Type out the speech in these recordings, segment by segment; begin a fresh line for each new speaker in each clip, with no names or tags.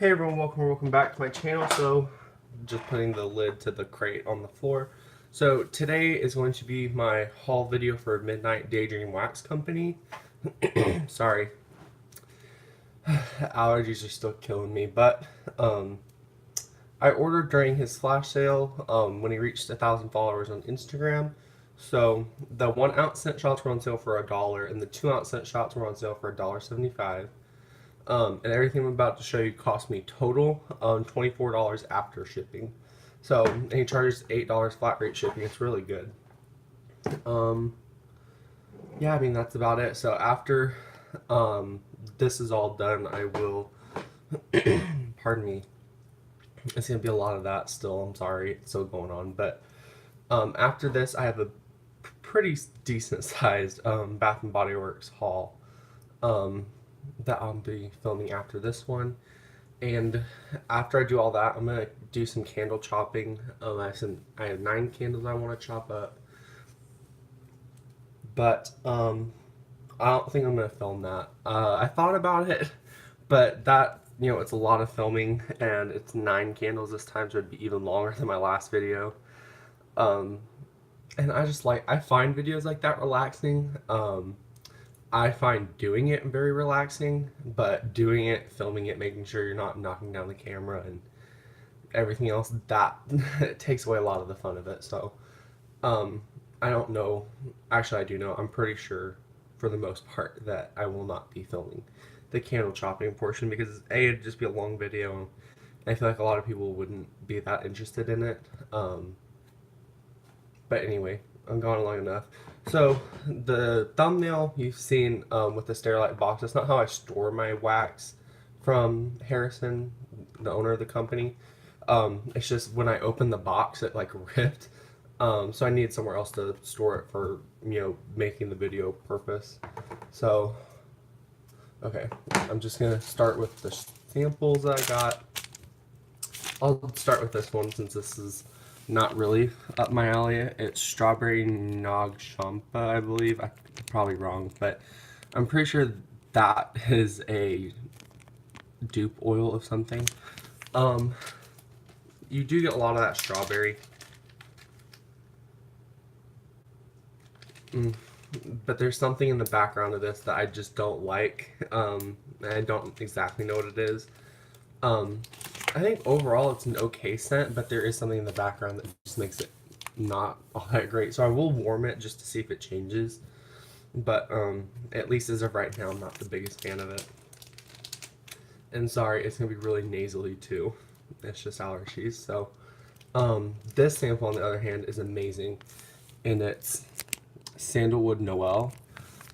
Hey everyone, welcome back to my channel. So, just putting the lid to the crate on the floor. So today is going to be my haul video for Midnight Daydream Wax Company. Sorry, allergies are still killing me, but I ordered during his flash sale when he reached 1,000 followers on Instagram. So the 1 ounce scent shots were on sale for $1, and the 2 ounce scent shots were on sale for $1.75. And everything I'm about to show you cost me total $24 after shipping. So, and he charges $8 flat rate shipping. It's really good. Yeah, I mean, that's about it. So after this is all done, I will, pardon me, it's going to be a lot of that still. I'm sorry, it's still going on. But after this, I have a pretty decent sized Bath and Body Works haul. That I'll be filming after this one. And after I do all that, I'm gonna do some candle chopping. I have 9 candles I want to chop up, but I don't think I'm gonna film that. I thought about it, but that, it's a lot of filming, and it's 9 candles this time, so it'd be even longer than my last video. And I find videos like that relaxing. I find doing it very relaxing, but doing it, filming it, making sure you're not knocking down the camera and everything else, that it takes away a lot of the fun of it. So, I don't know. Actually, I do know. I'm pretty sure, for the most part, that I will not be filming the candle chopping portion because A, it'd just be a long video, and I feel like a lot of people wouldn't be that interested in it. But anyway, I'm gone long enough. So the thumbnail you've seen with the Sterilite box, that's not how I store my wax from Harrison, the owner of the company. It's just when I opened the box, it like ripped. So I needed somewhere else to store it for, making the video purpose. So, okay, I'm just gonna start with the samples that I got. I'll start with this one since this is not really up my alley. It's strawberry nog champa, I believe. I'm probably wrong, but I'm pretty sure that is a dupe oil of something. You do get a lot of that strawberry. But there's something in the background of this that I just don't like. I don't exactly know what it is. I think overall it's an okay scent, but there is something in the background that just makes it not all that great. So I will warm it just to see if it changes. But at least as of right now, I'm not the biggest fan of it. And sorry, it's going to be really nasally too. It's just allergies. So this sample, on the other hand, is amazing. And it's Sandalwood Noel.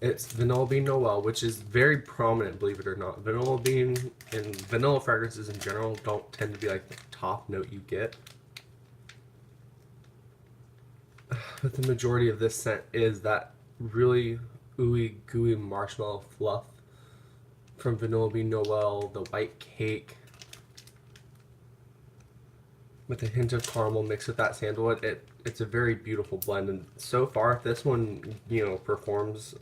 It's Vanilla Bean Noel, which is very prominent, believe it or not. Vanilla bean and vanilla fragrances in general don't tend to be like the top note you get. But the majority of this scent is that really ooey gooey marshmallow fluff from Vanilla Bean Noel, the white cake, with a hint of caramel mixed with that sandalwood. It's a very beautiful blend, and so far this one performs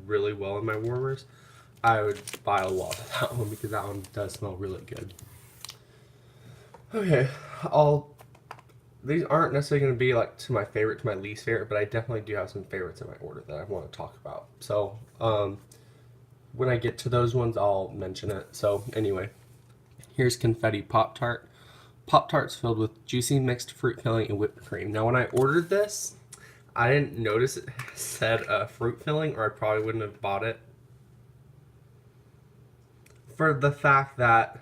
really well in my warmers. I would buy a lot of that one because that one does smell really good. Okay, these aren't necessarily going to be like to my favorite to my least favorite, but I definitely do have some favorites in my order that I want to talk about. So when I get to those ones, I'll mention it. So anyway, here's Confetti Pop-Tart. Pop-Tarts filled with juicy mixed fruit filling and whipped cream. Now, when I ordered this, I didn't notice it said fruit filling, or I probably wouldn't have bought it. For the fact that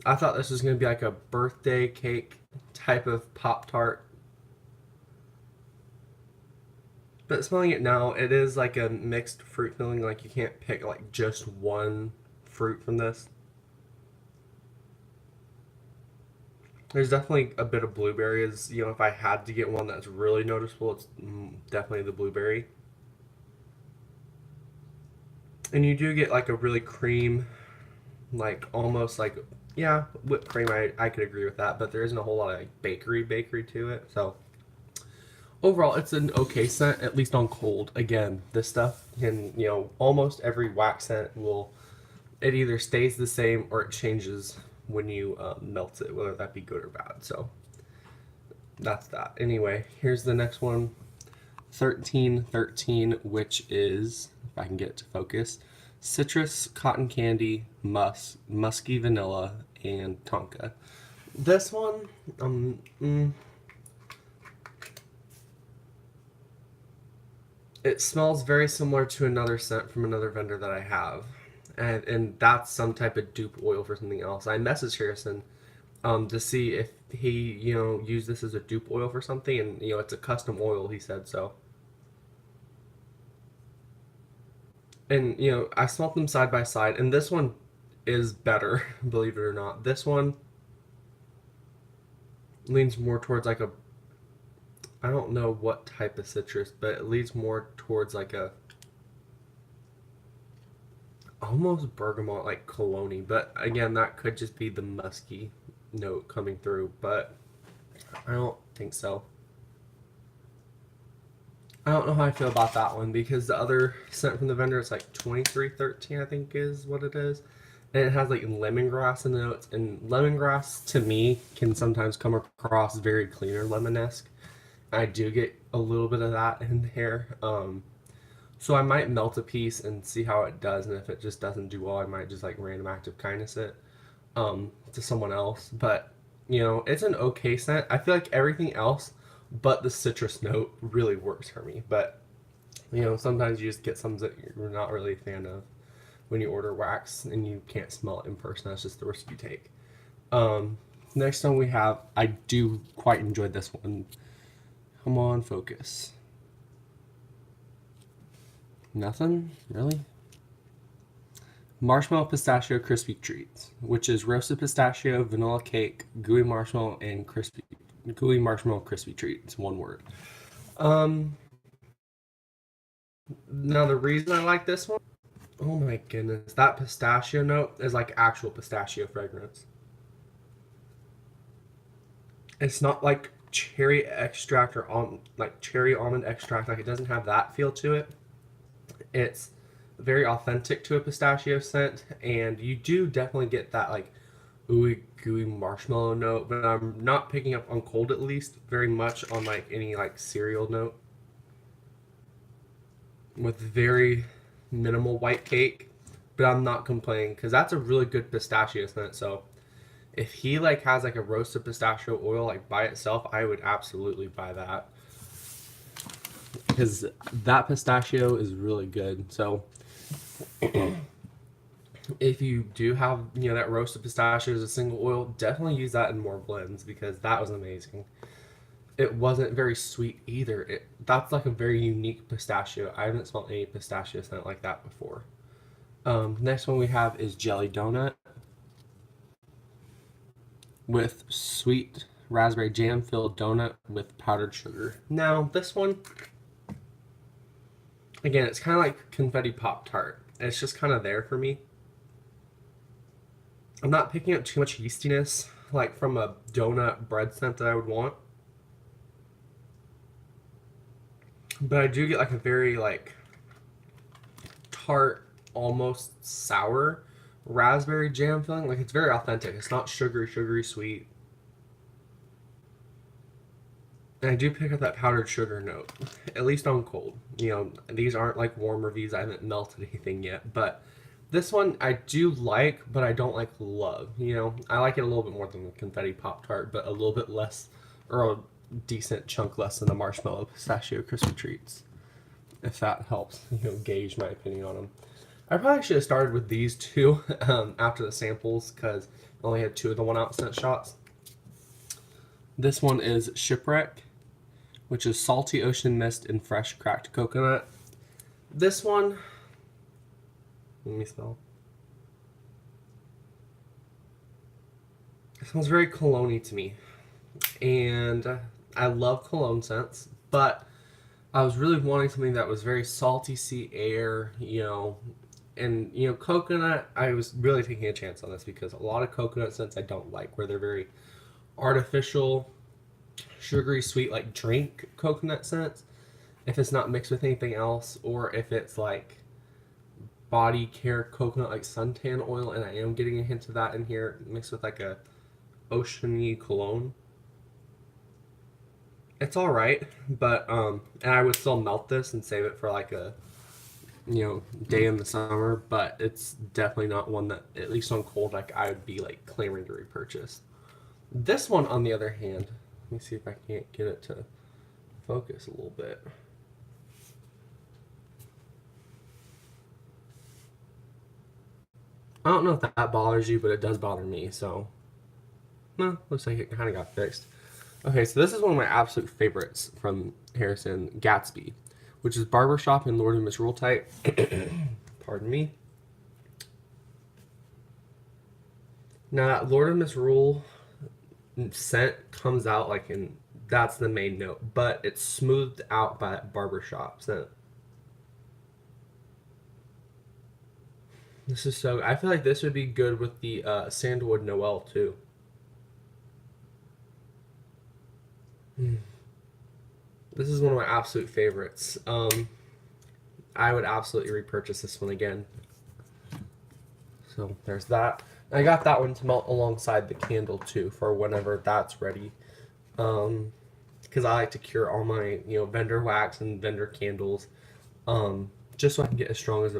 I thought this was going to be like a birthday cake type of Pop-Tart. But smelling it now, it is like a mixed fruit filling. Like, you can't pick like just one fruit from this. There's definitely a bit of blueberries. If I had to get one that's really noticeable, it's definitely the blueberry. And you do get like a really cream, like almost like, yeah, whipped cream. I could agree with that, but there isn't a whole lot of like bakery to it. So overall, it's an okay scent, at least on cold. Again, this stuff can, almost every wax scent will it either stays the same or it changes when you melt it, whether that be good or bad. So that's that. Anyway, here's the next one, 1313, which is, if I can get it to focus, citrus, cotton candy, musky vanilla, and tonka. This one, it smells very similar to another scent from another vendor that I have. And that's some type of dupe oil for something else. I messaged Harrison to see if he, used this as a dupe oil for something, and it's a custom oil. He said so, and I smelled them side by side, and this one is better, believe it or not. This one leans more towards like a, I don't know what type of citrus, but it leans more towards like a almost bergamot, like cologne. But again, that could just be the musky note coming through, but I don't think so. I don't know how I feel about that one because the other scent from the vendor is like 2313, I think is what it is. And it has like lemongrass in the notes, and lemongrass to me can sometimes come across very cleaner lemon-esque. I do get a little bit of that in there. So I might melt a piece and see how it does, and if it just doesn't do well, I might just like random act of kindness it to someone else. But it's an okay scent. I feel like everything else but the citrus note really works for me. But sometimes you just get some that you're not really a fan of when you order wax and you can't smell it in person. That's just the risk you take. Next one we have, I do quite enjoy this one. Come on, focus. Nothing? Really? Marshmallow Pistachio Crispy Treats, which is roasted pistachio, vanilla cake, gooey marshmallow, and gooey marshmallow crispy treat. It's one word. Now the reason I like this one, oh my goodness, that pistachio note is like actual pistachio fragrance. It's not like cherry extract or like cherry almond extract. Like, it doesn't have that feel to it. It's very authentic to a pistachio scent, and you do definitely get that like ooey gooey marshmallow note, but I'm not picking up on cold, at least, very much on like any like cereal note, with very minimal white cake. But I'm not complaining because that's a really good pistachio scent. So if he like has like a roasted pistachio oil like by itself, I would absolutely buy that because that pistachio is really good. So if you do have that roasted pistachio as a single oil, definitely use that in more blends because that was amazing. It wasn't very sweet either. That's like a very unique pistachio. I haven't smelled any pistachio scent like that before. Next one we have is jelly donut with sweet raspberry jam filled donut with powdered sugar. Now this one, again, it's kind of like confetti pop tart. It's just kind of there for me. I'm not picking up too much yeastiness like from a donut bread scent that I would want, but I do get like a very like tart, almost sour raspberry jam feeling. Like, it's very authentic. It's not sugary sweet. And I do pick up that powdered sugar note, at least on cold. These aren't like warm reviews. I haven't melted anything yet, but this one I do like, but I don't like love. I like it a little bit more than the confetti pop tart, but a little bit less, or a decent chunk less than the marshmallow pistachio crispy treats. If that helps, gauge my opinion on them. I probably should have started with these two after the samples because I only had 2 of the 1 ounce shots. This one is Shipwreck, which is salty ocean mist and fresh cracked coconut. This one, let me smell. It smells very cologne-y to me, and I love cologne scents, but I was really wanting something that was very salty sea air, and coconut. I was really taking a chance on this because a lot of coconut scents I don't like, where they're very artificial, sugary sweet, like drink coconut scents. If it's not mixed with anything else, or if it's like body care coconut like suntan oil, and I am getting a hint of that in here mixed with like a oceany cologne. It's all right, but and I would still melt this and save it for like a day in the summer, but it's definitely not one that, at least on cold, like I would be like clamoring to repurchase. This one, on the other hand, let me see if I can't get it to focus a little bit. I don't know if that bothers you, but it does bother me, so no, looks like it kind of got fixed. Okay, so this is one of my absolute favorites from Harrison, Gatsby, which is Barbershop and Lord and Misrule type. Pardon me. Now that Lord and Misrule scent comes out like in, that's the main note, but it's smoothed out by that Barbershop scent. This is so, I feel like this would be good with the Sandalwood Noel too. This is one of my absolute favorites. I would absolutely repurchase this one again. So there's that. I got that one to melt alongside the candle too for whenever that's ready. Because I like to cure all my vendor wax and vendor candles, just so I can get as strong of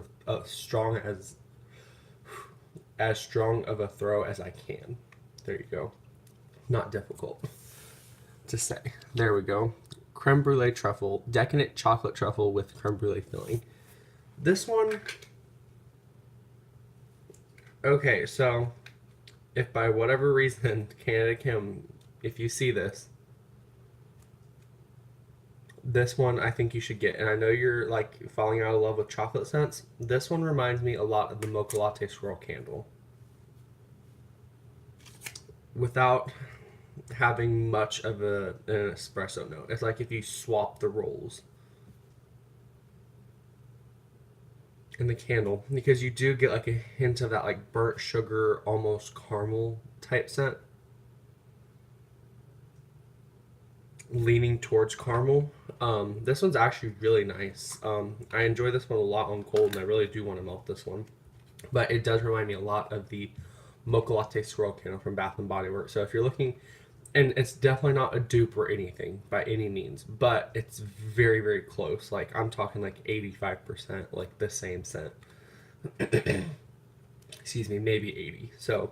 a throw as I can. There you go. Not difficult to say. There we go. Creme brulee truffle, decadent chocolate truffle with creme brulee filling. This one, okay, so if by whatever reason, Canada Kim, if you see this one I think you should get, and I know you're like falling out of love with chocolate scents. This one reminds me a lot of the Mocha Latte Swirl Candle, without having much of an espresso note. It's like if you swap the rolls in the candle, because you do get like a hint of that like burnt sugar, almost caramel type scent, leaning towards caramel. This one's actually really nice. I enjoy this one a lot on cold, and I really do want to melt this one, but it does remind me a lot of the Mocha Latte Swirl Candle from Bath and Body Works. So if you're looking, and it's definitely not a dupe or anything by any means, but it's very, very close. Like I'm talking like 85%, like the same scent. Excuse me, maybe 80. So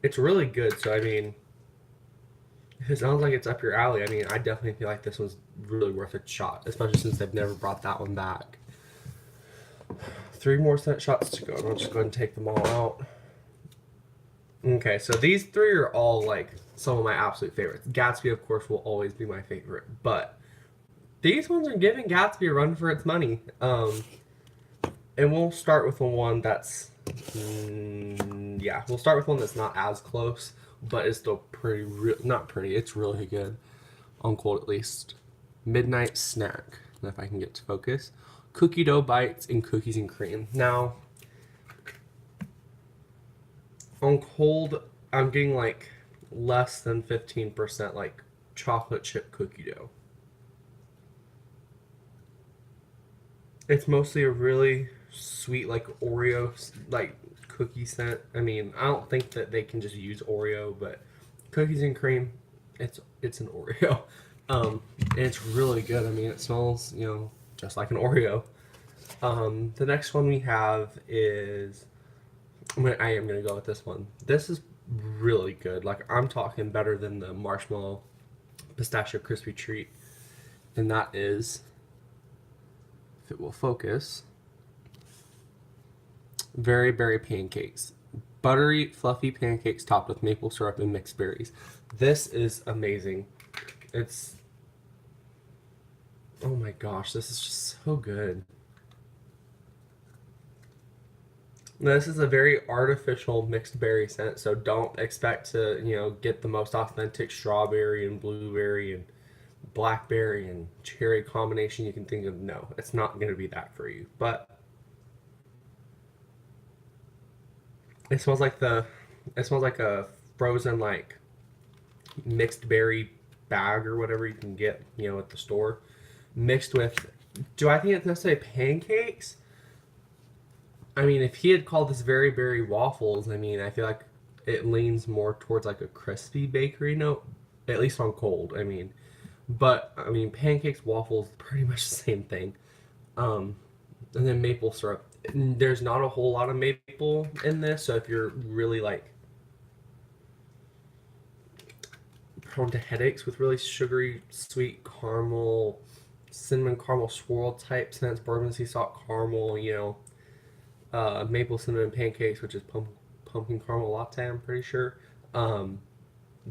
it's really good. So I mean, if it sounds like it's up your alley, I mean, I definitely feel like this one's really worth a shot, especially since they've never brought that one back. 3 more scent shots to go, and I'll just go ahead and take them all out. Okay, so these 3 are all like some of my absolute favorites. Gatsby, of course, will always be my favorite, but these ones are giving Gatsby a run for its money. And we'll start with the one that's, yeah, we'll start with one that's not as close, but it's still pretty, not pretty, it's really good, on cold at least. Midnight Snack, if I can get to focus. Cookie dough bites and cookies and cream. Now, on cold, I'm getting like less than 15% like chocolate chip cookie dough. It's mostly a really sweet like Oreo like cookie scent. I mean, I don't think that they can just use Oreo, but cookies and cream, it's an Oreo. And it's really good. I mean, it smells, just like an Oreo. The next one we have is, I am going to go with this one. This is really good. Like, I'm talking better than the marshmallow pistachio crispy treat. And that is, if it will focus, Very Berry Pancakes. Buttery, fluffy pancakes topped with maple syrup and mixed berries. This is amazing. It's, oh my gosh, this is just so good. Now, this is a very artificial mixed berry scent, so don't expect to, get the most authentic strawberry and blueberry and blackberry and cherry combination you can think of. No, it's not going to be that for you. But it smells like a frozen like mixed berry bag or whatever you can get, at the store, mixed with, do I think it's necessarily pancakes? I mean, if he had called this very berry waffles, I mean, I feel like it leans more towards like a crispy bakery note, at least on cold. I mean, but I mean, pancakes, waffles, pretty much the same thing. Um, and then maple syrup. There's not a whole lot of maple in this, so if you're really like prone to headaches with really sugary, sweet caramel, cinnamon caramel swirl type scents, bourbon sea salt caramel, maple cinnamon pancakes, which is pumpkin caramel latte, I'm pretty sure. Um,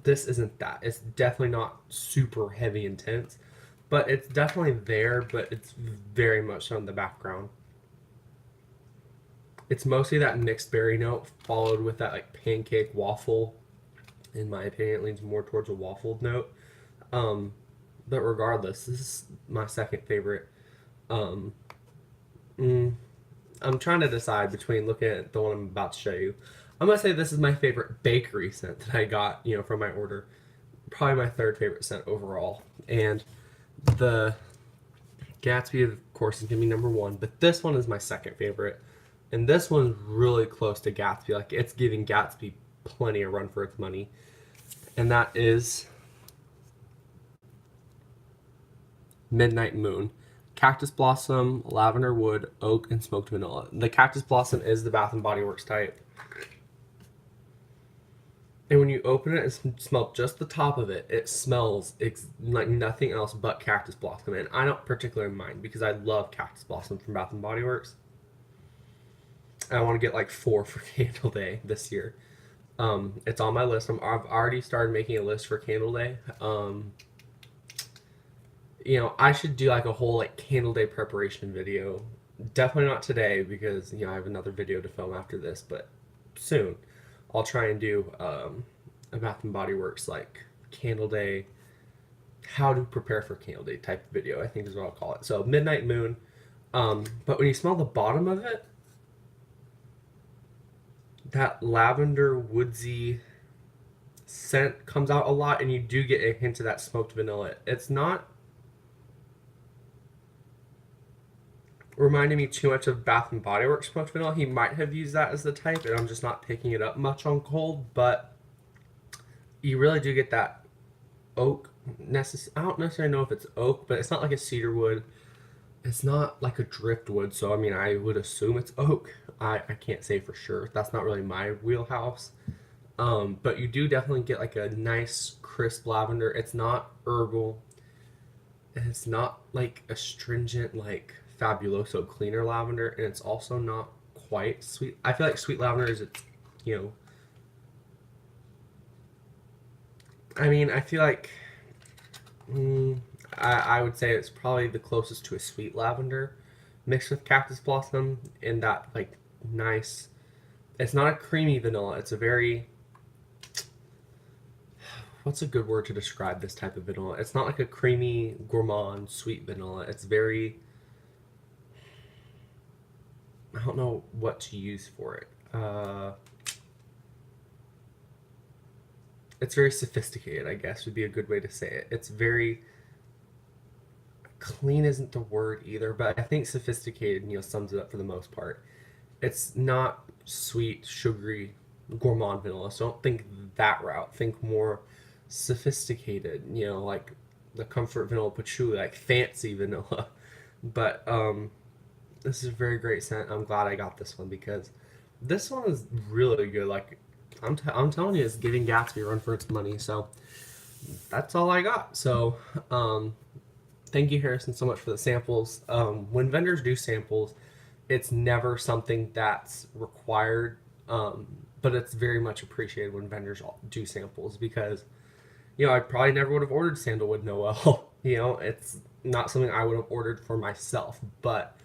this isn't that. It's definitely not super heavy intense, but it's definitely there, but it's very much on the background. It's mostly that mixed berry note followed with that like pancake waffle. In my opinion, it leans more towards a waffled note. Um, but regardless, this is my second favorite. Um, mm, I'm trying to decide between looking at the one I'm about to show you. I'm gonna say this is my favorite bakery scent that I got, from my order. Probably my third favorite scent overall. And the Gatsby, of course, is gonna be number one, but this one is my second favorite. And this one's really close to Gatsby. Like, it's giving Gatsby plenty of run for its money. And that is Midnight Moon. Cactus Blossom, Lavender Wood, Oak, and Smoked Vanilla. The Cactus Blossom is the Bath & Body Works type. And when you open it and smell just the top of it, it smells like nothing else but Cactus Blossom. And I don't particularly mind because I love Cactus Blossom from Bath & Body Works. I want to get like 4 for Candle Day this year. It's on my list. I've already started making a list for Candle Day. I should do like a whole like Candle Day preparation video. Definitely not today because I have another video to film after this, but soon I'll try and do a Bath and Body Works like Candle Day, how to prepare for Candle Day type of video. I think is what I'll call it. So Midnight Moon. But when you smell the bottom of it, that lavender woodsy scent comes out a lot, and you do get a hint of that smoked vanilla. It's not reminding me too much of Bath and Body Works smoked vanilla. He might have used that as the type, and I'm just not picking it up much on cold. But you really do get that oak. I don't necessarily know if it's oak, but it's not like a cedar wood. It's not like a driftwood, so I mean, I would assume it's oak. I can't say for sure. That's not really my wheelhouse. But you do definitely get like a nice crisp lavender. It's not herbal. And it's not like astringent like Fabuloso cleaner lavender, and it's also not quite sweet. I feel like sweet lavender is I feel like I would say it's probably the closest to a sweet lavender mixed with cactus blossom in that like nice. It's not a creamy vanilla. It's a very, what's a good word to describe this type of vanilla? It's not like a creamy gourmand sweet vanilla. It's very, I don't know what to use for it. It's very sophisticated, I guess would be a good way to say it. It's very clean isn't the word either, but I think sophisticated, sums it up for the most part. It's not sweet, sugary, gourmand vanilla, so don't think that route. Think more sophisticated, like the comfort vanilla patchouli, like fancy vanilla. But this is a very great scent. I'm glad I got this one because this one is really good. Like I'm telling you, it's giving Gatsby a run for its money. So that's all I got. So thank you, Harrison, so much for the samples. When vendors do samples, it's never something that's required, but it's very much appreciated when vendors do samples because, I probably never would have ordered Sandalwood Noel. It's not something I would have ordered for myself, but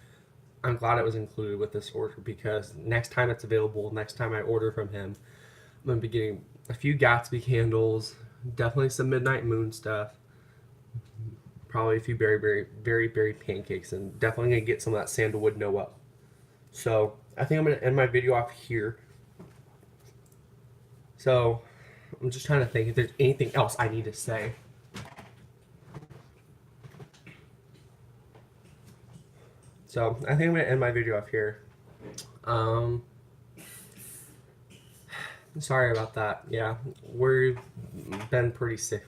I'm glad it was included with this order because next time it's available, next time I order from him, I'm going to be getting a few Gatsby candles, definitely some Midnight Moon stuff, probably a few berry pancakes, and definitely going to get some of that Sandalwood Noel. So I think I'm going to end my video off here. So I'm just trying to think if there's anything else I need to say. So I think I'm going to end my video off here. Um, Sorry about that. Yeah, we've been pretty sick